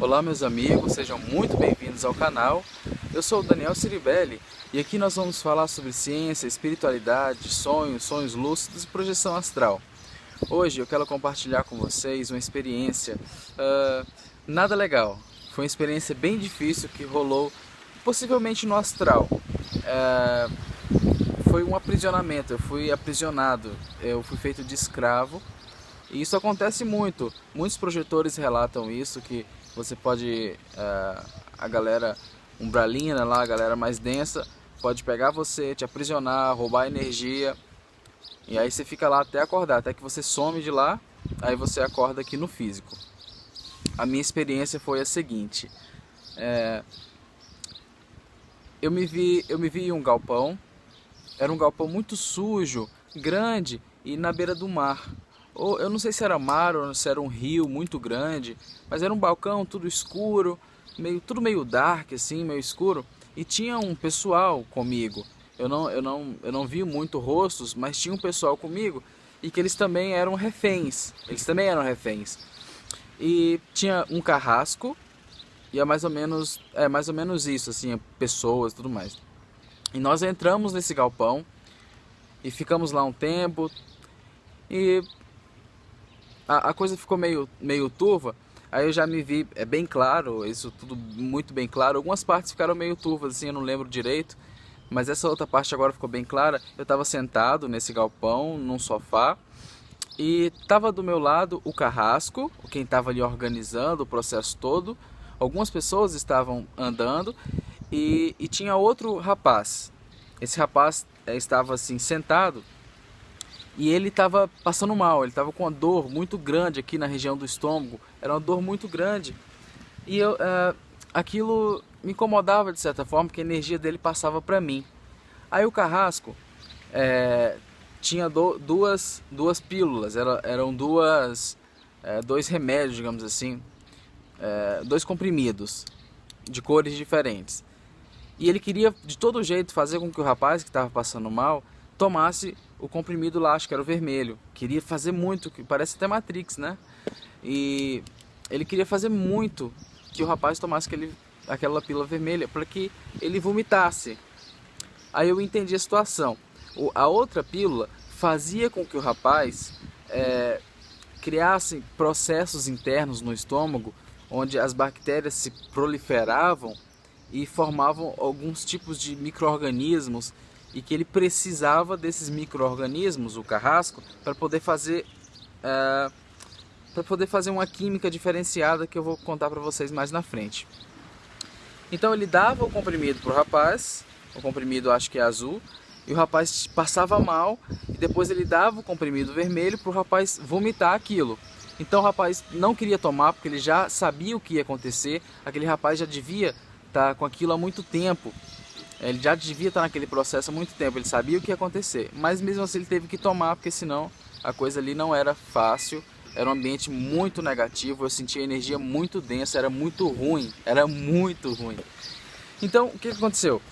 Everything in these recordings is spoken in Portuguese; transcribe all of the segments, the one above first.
Olá meus amigos, sejam muito bem-vindos ao canal. Eu sou o Daniel Ciribelli e aqui nós vamos falar sobre ciência, espiritualidade, sonhos lúcidos e projeção astral. Hoje eu quero compartilhar com vocês uma experiência nada legal. Foi uma experiência bem difícil que rolou possivelmente no astral. Foi um aprisionamento, eu fui aprisionado, eu fui feito de escravo. E isso acontece muito, muitos projetores relatam isso, que você pode, a galera umbralina lá, a galera mais densa, pode pegar você, te aprisionar, roubar energia, e aí você fica lá até acordar, até que você some de lá, aí você acorda aqui no físico. A minha experiência foi a seguinte, eu me vi em um galpão, era um galpão muito sujo, grande e na beira do mar. Eu não sei se era mar ou se era um rio muito grande, mas era um balcão tudo escuro, tudo meio dark assim, meio escuro, e tinha um pessoal comigo. Eu não vi muito rostos, mas tinha um pessoal comigo e que eles também eram reféns. E tinha um carrasco e é mais ou menos isso assim, pessoas, tudo mais. E nós entramos nesse galpão e ficamos lá um tempo e a coisa ficou meio turva, aí eu já me vi, é bem claro, isso tudo muito bem claro, algumas partes ficaram meio turvas, assim, eu não lembro direito, mas essa outra parte agora ficou bem clara. Eu estava sentado nesse galpão, num sofá, e estava do meu lado o carrasco, quem estava ali organizando o processo todo, algumas pessoas estavam andando, e tinha outro rapaz. Esse rapaz estava assim, sentado, e ele estava passando mal, ele estava com uma dor muito grande aqui na região do estômago, era uma dor muito grande. E aquilo me incomodava de certa forma, porque a energia dele passava para mim. Aí o carrasco tinha duas pílulas, eram dois remédios, digamos assim, dois comprimidos de cores diferentes. E ele queria de todo jeito fazer com que o rapaz que estava passando mal tomasse o comprimido lá, acho que era o vermelho. Queria fazer muito, que parece até Matrix, né? E ele queria fazer muito que o rapaz tomasse aquela pílula vermelha para que ele vomitasse. Aí eu entendi a situação. A outra pílula fazia com que o rapaz criasse processos internos no estômago, onde as bactérias se proliferavam e formavam alguns tipos de micro-organismos, e que ele precisava desses micro-organismos, o carrasco, para poder fazer uma química diferenciada que eu vou contar para vocês mais na frente. Então ele dava o comprimido para o rapaz, o comprimido acho que é azul, e o rapaz passava mal, e depois ele dava o comprimido vermelho para o rapaz vomitar aquilo. Então o rapaz não queria tomar porque ele já sabia o que ia acontecer, aquele rapaz já devia estar com aquilo há muito tempo. Ele já devia estar naquele processo há muito tempo, ele sabia o que ia acontecer, mas mesmo assim ele teve que tomar, porque senão a coisa ali não era fácil, era um ambiente muito negativo, eu sentia energia muito densa, era muito ruim. Então o que aconteceu?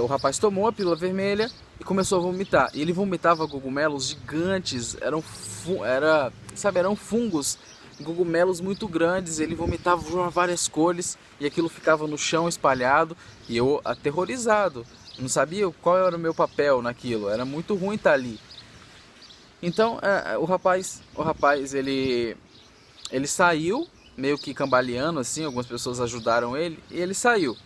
O rapaz tomou a pílula vermelha e começou a vomitar, e ele vomitava cogumelos gigantes, eram fungos, cogumelos muito grandes, ele vomitava várias cores e aquilo ficava no chão espalhado, e eu aterrorizado, não sabia qual era o meu papel naquilo, era muito ruim estar ali. Então o rapaz ele saiu, meio que cambaleando assim, algumas pessoas ajudaram ele, e ele saiu.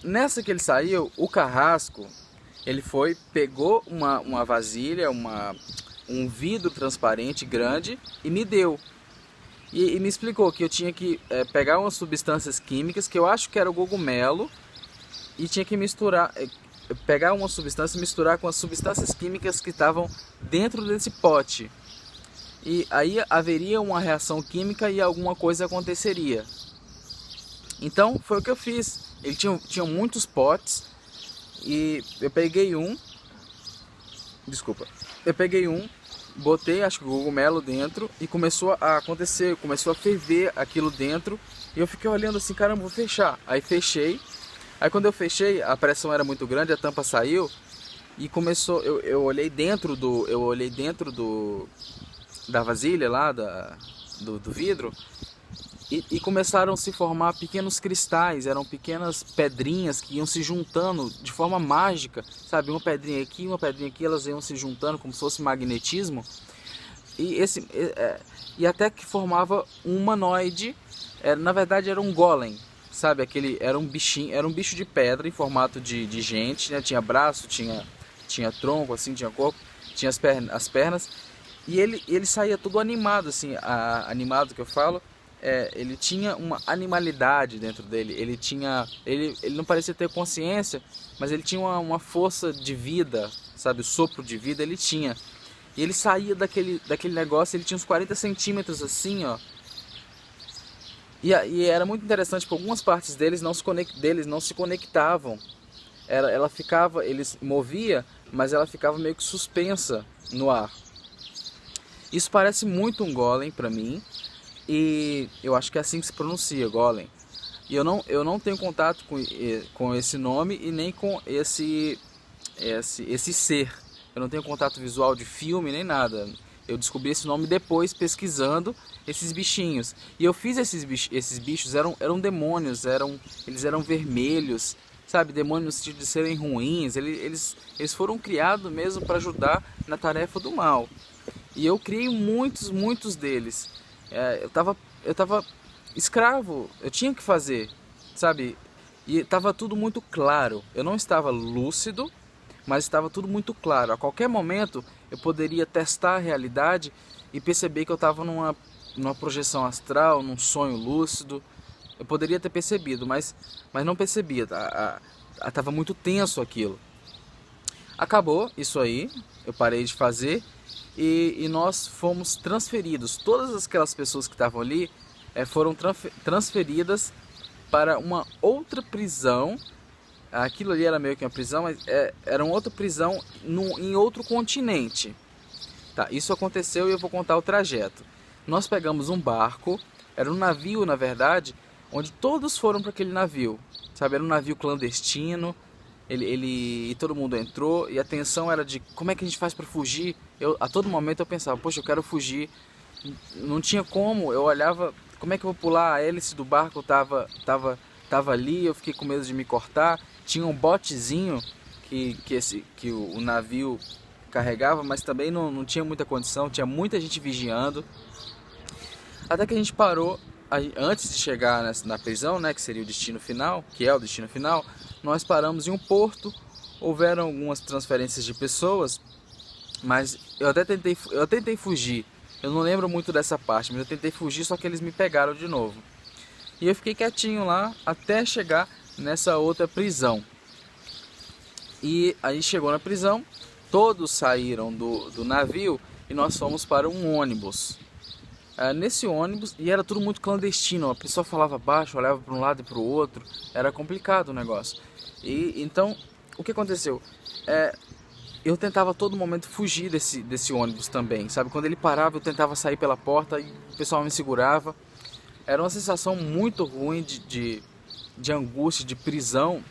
Nessa que ele saiu, o carrasco, ele pegou uma vasilha, um vidro transparente grande e me deu. E me explicou que eu tinha que pegar umas substâncias químicas, que eu acho que era o cogumelo, e tinha que pegar uma substância e misturar com as substâncias químicas que estavam dentro desse pote. E aí haveria uma reação química e alguma coisa aconteceria. Então foi o que eu fiz. Ele tinha muitos potes e eu peguei um, botei acho que o cogumelo dentro e começou a acontecer, começou a ferver aquilo dentro, e eu fiquei olhando assim, caramba, vou fechar. Aí fechei, aí quando eu fechei a pressão era muito grande, a tampa saiu e começou, eu olhei dentro da vasilha lá, do vidro, e começaram a se formar pequenos cristais, eram pequenas pedrinhas que iam se juntando de forma mágica, sabe? Uma pedrinha aqui, elas iam se juntando como se fosse magnetismo, e, e até que formava um humanoide, na verdade era um golem, sabe? Era um bichinho, era um bicho de pedra em formato de gente, né? Tinha braço, tinha tronco, assim, tinha corpo, tinha as pernas, e ele saía todo animado, assim, animado que eu falo. Ele tinha uma animalidade dentro dele, ele não parecia ter consciência, mas ele tinha uma força de vida, sabe, o sopro de vida ele tinha. E ele saía daquele negócio, ele tinha uns 40 centímetros assim, ó. E era muito interessante, porque algumas partes deles não se conectavam. Ela ficava, ele movia, mas ela ficava meio que suspensa no ar. Isso parece muito um golem para mim. E eu acho que é assim que se pronuncia, golem. E eu não tenho contato com esse nome e nem com esse ser. Eu não tenho contato visual de filme nem nada. Eu descobri esse nome depois pesquisando esses bichinhos. E eu fiz esses bichos eram demônios, eles eram vermelhos, sabe? Demônios no sentido de serem ruins. Eles foram criados mesmo para ajudar na tarefa do mal. E eu criei muitos deles. Eu tava escravo, eu tinha que fazer, sabe? E estava tudo muito claro. Eu não estava lúcido, mas estava tudo muito claro. A qualquer momento eu poderia testar a realidade e perceber que eu estava numa projeção astral, num sonho lúcido. Eu poderia ter percebido, mas não percebia. Tava muito tenso aquilo. Acabou isso aí, eu parei de fazer. E nós fomos transferidos, todas aquelas pessoas que estavam ali foram transferidas para uma outra prisão. Aquilo ali era meio que uma prisão, mas era uma outra prisão em outro continente. Tá, isso aconteceu e eu vou contar o trajeto. Nós pegamos um barco, era um navio na verdade, onde todos foram para aquele navio, sabe? Era um navio clandestino. E todo mundo entrou e a tensão era de como é que a gente faz para fugir. A todo momento eu pensava, poxa, eu quero fugir. Não tinha como, eu olhava, como é que eu vou pular? A hélice do barco tava ali, eu fiquei com medo de me cortar. Tinha um botezinho que o navio carregava, mas também não tinha muita condição, tinha muita gente vigiando. Até que a gente parou, antes de chegar na prisão, né, que seria o destino final, que é o destino final, nós paramos em um porto, houveram algumas transferências de pessoas, mas eu tentei fugir. Eu não lembro muito dessa parte, mas eu tentei fugir, só que eles me pegaram de novo. E eu fiquei quietinho lá até chegar nessa outra prisão. E aí chegou na prisão, todos saíram do navio e nós fomos para um ônibus. Nesse ônibus, e era tudo muito clandestino, a pessoa falava baixo, olhava para um lado e para o outro, era complicado o negócio. E então, o que aconteceu? Eu tentava a todo momento fugir desse ônibus também, sabe? Quando ele parava, eu tentava sair pela porta e o pessoal me segurava. Era uma sensação muito ruim de angústia, de prisão,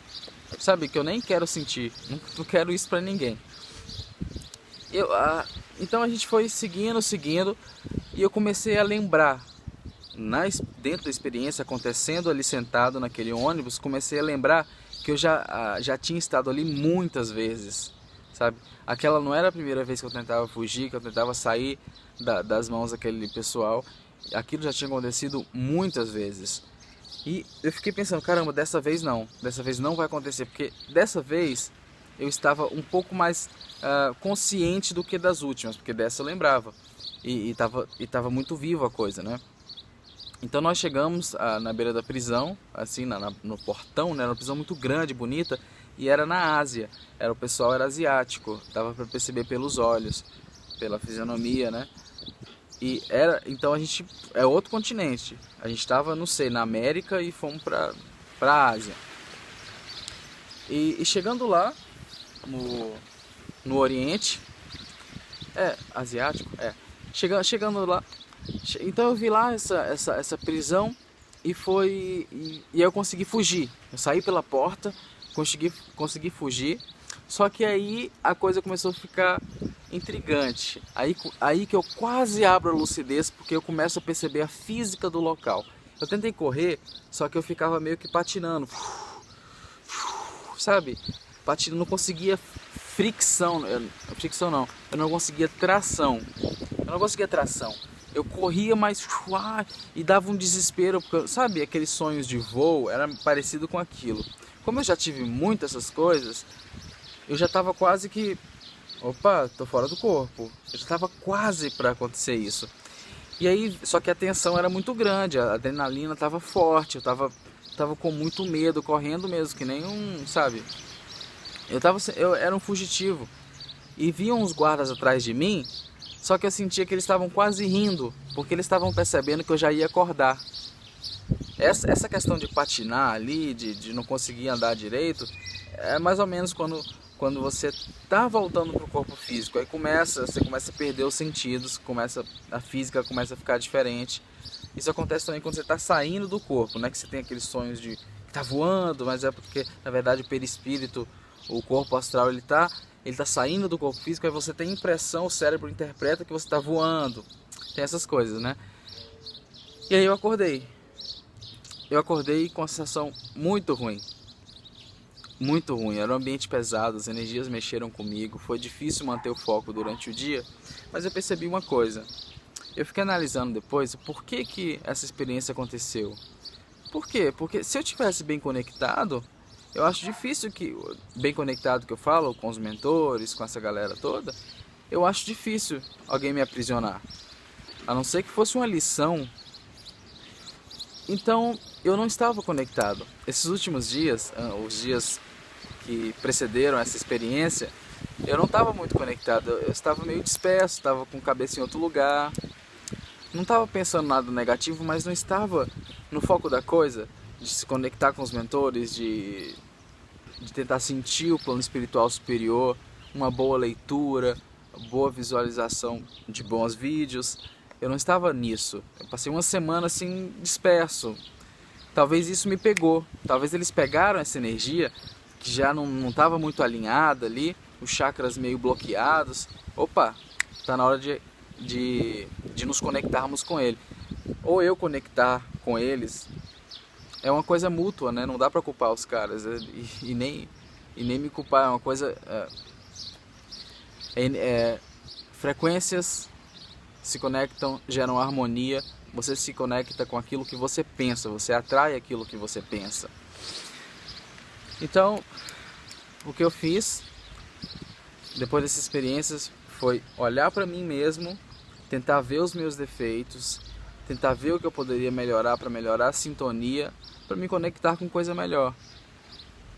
sabe? Que eu nem quero sentir, não quero isso para ninguém. Então a gente foi seguindo, e eu comecei a lembrar, dentro da experiência, acontecendo ali sentado naquele ônibus, comecei a lembrar que eu já tinha estado ali muitas vezes, sabe? Aquela não era a primeira vez que eu tentava fugir, que eu tentava sair das mãos daquele pessoal. Aquilo já tinha acontecido muitas vezes. E eu fiquei pensando, caramba, dessa vez não vai acontecer, porque dessa vez eu estava um pouco mais consciente do que das últimas, porque dessa eu lembrava. E tava muito viva a coisa, né? Então nós chegamos na beira da prisão, assim, no portão, né? Era uma prisão muito grande, bonita, e era na Ásia. O pessoal era asiático, dava para perceber pelos olhos, pela fisionomia, né? Então a gente é outro continente. A gente estava, não sei, na América e fomos para a Ásia. E chegando lá no Oriente, asiático, chegando lá, então eu vi lá essa prisão e aí eu consegui fugir. Eu saí pela porta, consegui fugir, Só que aí a coisa começou a ficar intrigante. Aí que eu quase abro a lucidez, porque eu começo a perceber a física do local. Eu tentei correr, só que eu ficava meio que patinando, sabe? Patinando, não conseguia fricção não, eu não conseguia tração. Eu corria, mas e dava um desespero, porque, sabe, aqueles sonhos de voo, era parecido com aquilo. Como eu já tive muitas essas coisas, eu já estava quase que, opa, tô fora do corpo. Eu já estava quase para acontecer isso. E aí, só que a tensão era muito grande, a adrenalina estava forte, eu tava com muito medo, correndo mesmo, que nem um, sabe? Eu era um fugitivo. E vinham uns guardas atrás de mim, só que eu sentia que eles estavam quase rindo, porque eles estavam percebendo que eu já ia acordar. Essa questão de patinar ali, de não conseguir andar direito, é mais ou menos quando você está voltando para o corpo físico. Aí você começa a perder os sentidos, a física começa a ficar diferente. Isso acontece também quando você está saindo do corpo, né? Que você tem aqueles sonhos de que está voando, mas é porque na verdade o perispírito, o corpo astral, ele tá saindo do corpo físico, aí você tem impressão, o cérebro interpreta que você está voando. Tem essas coisas, né? E aí eu acordei. Eu acordei com uma sensação muito ruim. Muito ruim, era um ambiente pesado, as energias mexeram comigo, foi difícil manter o foco durante o dia, mas eu percebi uma coisa. Eu fiquei analisando depois por que essa experiência aconteceu. Por quê? Porque se eu tivesse bem conectado, eu acho difícil bem conectado que eu falo, com os mentores, com essa galera toda, eu acho difícil alguém me aprisionar. A não ser que fosse uma lição. Então, eu não estava conectado. Esses últimos dias, os dias que precederam essa experiência, eu não estava muito conectado. Eu estava meio disperso, estava com a cabeça em outro lugar. Não estava pensando nada negativo, mas não estava no foco da coisa, de se conectar com os mentores, de tentar sentir o plano espiritual superior, uma boa leitura, boa visualização de bons vídeos. Eu não estava nisso. Eu passei uma semana assim disperso. Talvez isso me pegou. Talvez eles pegaram essa energia que já não estava muito alinhada ali, os chakras meio bloqueados. Opa, está na hora de nos conectarmos com ele. Ou eu conectar com eles. É uma coisa mútua, né? Não dá para culpar os caras e nem me culpar. É uma coisa... frequências se conectam, geram harmonia, você se conecta com aquilo que você pensa, você atrai aquilo que você pensa. Então, o que eu fiz depois dessas experiências foi olhar para mim mesmo, tentar ver os meus defeitos, tentar ver o que eu poderia melhorar para melhorar a sintonia, para me conectar com coisa melhor.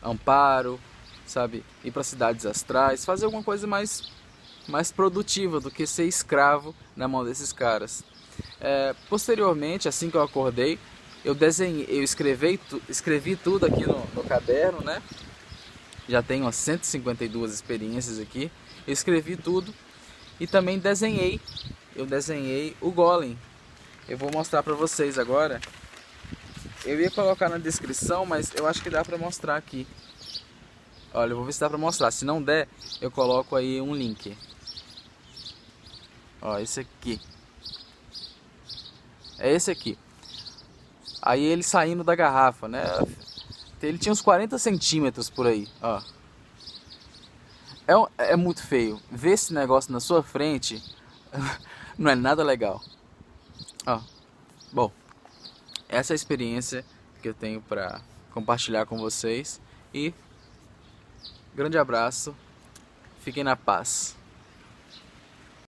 Amparo, sabe? Ir para cidades astrais, fazer alguma coisa mais produtiva do que ser escravo na mão desses caras. Posteriormente, assim que eu acordei, eu escrevi tudo aqui no caderno, né? Já tenho umas 152 experiências aqui. Eu escrevi tudo e também desenhei. Eu desenhei o Golem. Eu vou mostrar para vocês agora. Eu ia colocar na descrição, mas eu acho que dá para mostrar aqui. Olha, eu vou ver se dá para mostrar. Se não der, eu coloco aí um link. Ó, esse aqui. É esse aqui. Aí ele saindo da garrafa, né? Ele tinha uns 40 centímetros por aí, ó. É muito feio. Ver esse negócio na sua frente não é nada legal. Ó. Bom, essa é a experiência que eu tenho para compartilhar com vocês. E grande abraço. Fiquem na paz.